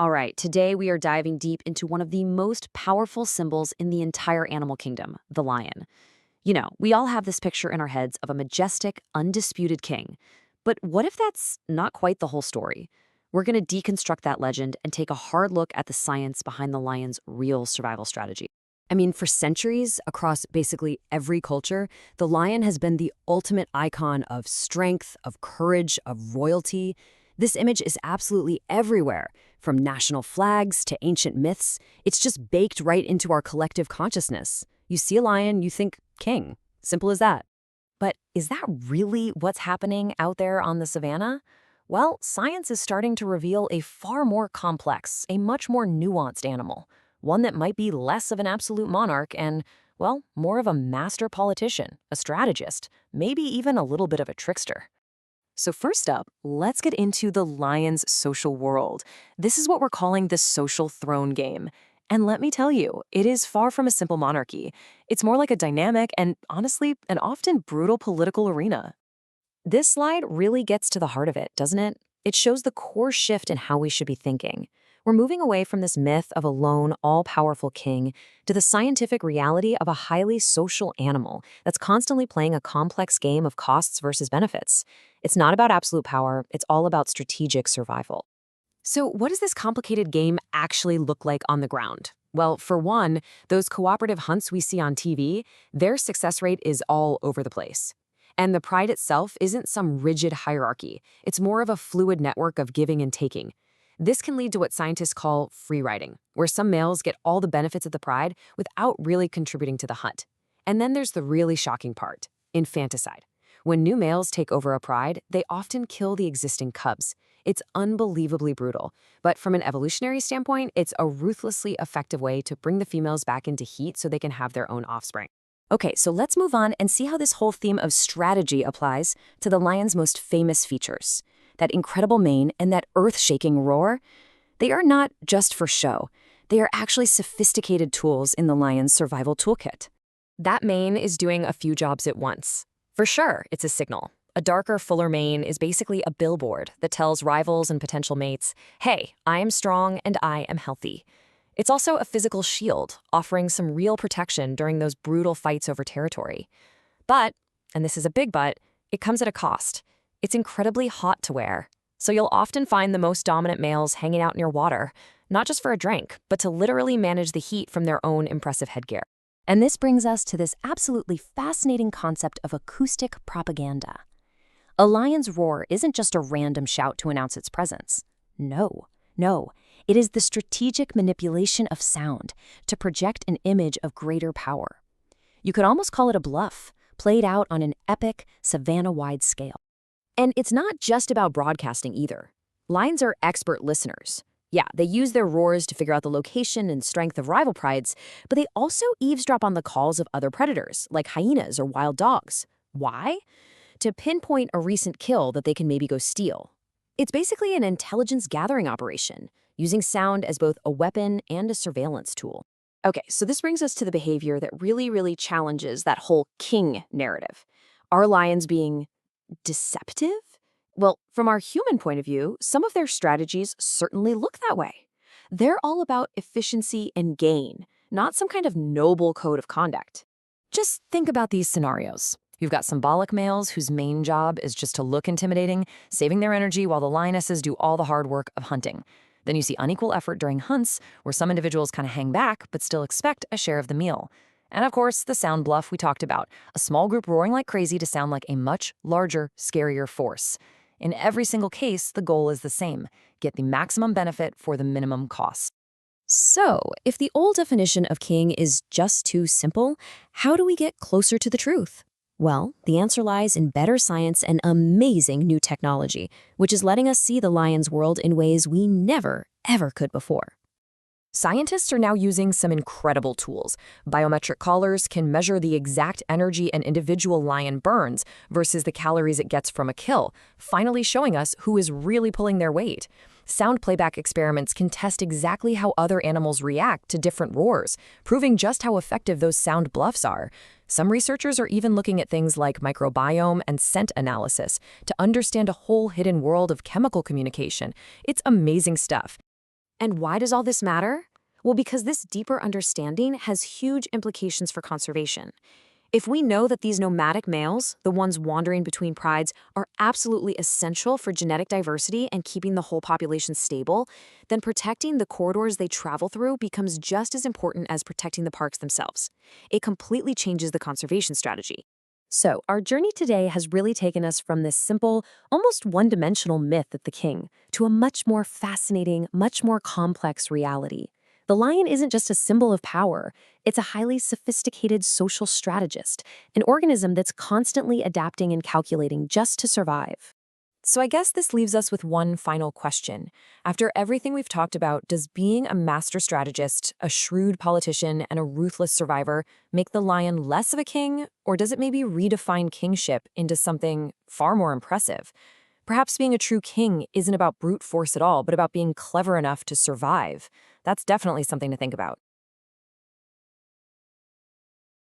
All right, today we are diving deep into one of the most powerful symbols in the entire animal kingdom, the lion. We all have this picture in our heads of a majestic, undisputed king. But what if that's not quite the whole story? We're going to deconstruct that legend and take a hard look at the science behind the lion's real survival strategy. I mean, for centuries, across basically every culture, the lion has been the ultimate icon of strength, of courage, of royalty. This image is absolutely everywhere, from national flags to ancient myths. It's just baked right into our collective consciousness. You see a lion, you think king. Simple as that. But is that really what's happening out there on the savannah? Well, science is starting to reveal a far more complex, a much more nuanced animal. One that might be less of an absolute monarch and, well, more of a master politician, a strategist, maybe even a little bit of a trickster. So first up, let's get into the lion's social world. This is what we're calling the social throne game. And let me tell you, it is far from a simple monarchy. It's more like a dynamic and, honestly, an often brutal political arena. This slide really gets to the heart of it, doesn't it? It shows the core shift in how we should be thinking. We're moving away from this myth of a lone, all-powerful king to the scientific reality of a highly social animal that's constantly playing a complex game of costs versus benefits. It's not about absolute power, it's all about strategic survival. So what does this complicated game actually look like on the ground? Well, for one, those cooperative hunts we see on TV, their success rate is all over the place. And the pride itself isn't some rigid hierarchy. It's more of a fluid network of giving and taking. This can lead to what scientists call free riding, where some males get all the benefits of the pride without really contributing to the hunt. And then there's the really shocking part, infanticide. When new males take over a pride, they often kill the existing cubs. It's unbelievably brutal, but from an evolutionary standpoint, it's a ruthlessly effective way to bring the females back into heat so they can have their own offspring. Okay, so let's move on and see how this whole theme of strategy applies to the lion's most famous features. That incredible mane and that earth-shaking roar, they are not just for show. They are actually sophisticated tools in the lion's survival toolkit. That mane is doing a few jobs at once. For sure, it's a signal. A darker, fuller mane is basically a billboard that tells rivals and potential mates, hey, I am strong and I am healthy. It's also a physical shield, offering some real protection during those brutal fights over territory. But, and this is a big but, it comes at a cost. It's incredibly hot to wear, so you'll often find the most dominant males hanging out near water, not just for a drink, but to literally manage the heat from their own impressive headgear. And this brings us to this absolutely fascinating concept of acoustic propaganda. A lion's roar isn't just a random shout to announce its presence. No, it is the strategic manipulation of sound to project an image of greater power. You could almost call it a bluff, played out on an epic, savanna-wide scale. And it's not just about broadcasting either. Lions are expert listeners. Yeah, they use their roars to figure out the location and strength of rival prides, but they also eavesdrop on the calls of other predators, like hyenas or wild dogs. Why? To pinpoint a recent kill that they can maybe go steal. It's basically an intelligence gathering operation, using sound as both a weapon and a surveillance tool. Okay, so this brings us to the behavior that really challenges that whole king narrative. Are lions being deceptive? Well, from our human point of view, some of their strategies certainly look that way. They're all about efficiency and gain, not some kind of noble code of conduct. Just think about these scenarios. You've got symbolic males whose main job is just to look intimidating, saving their energy while the lionesses do all the hard work of hunting. Then you see unequal effort during hunts, where some individuals kind of hang back but still expect a share of the meal. And of course, the sound bluff we talked about, a small group roaring like crazy to sound like a much larger, scarier force. In every single case, the goal is the same: get the maximum benefit for the minimum cost. So, if the old definition of king is just too simple, how do we get closer to the truth? Well, the answer lies in better science and amazing new technology, which is letting us see the lion's world in ways we never, ever could before. Scientists are now using some incredible tools. Biometric collars can measure the exact energy an individual lion burns versus the calories it gets from a kill, finally showing us who is really pulling their weight. Sound playback experiments can test exactly how other animals react to different roars, proving just how effective those sound bluffs are. Some researchers are even looking at things like microbiome and scent analysis to understand a whole hidden world of chemical communication. It's amazing stuff. And why does all this matter? Well, because this deeper understanding has huge implications for conservation. If we know that these nomadic males, the ones wandering between prides, are absolutely essential for genetic diversity and keeping the whole population stable, then protecting the corridors they travel through becomes just as important as protecting the parks themselves. It completely changes the conservation strategy. So, our journey today has really taken us from this simple, almost one-dimensional myth of the king to a much more fascinating, much more complex reality. The lion isn't just a symbol of power, it's a highly sophisticated social strategist, an organism that's constantly adapting and calculating just to survive. So I guess this leaves us with one final question. After everything we've talked about, does being a master strategist, a shrewd politician, and a ruthless survivor make the lion less of a king, or does it maybe redefine kingship into something far more impressive? Perhaps being a true king isn't about brute force at all, but about being clever enough to survive. That's definitely something to think about.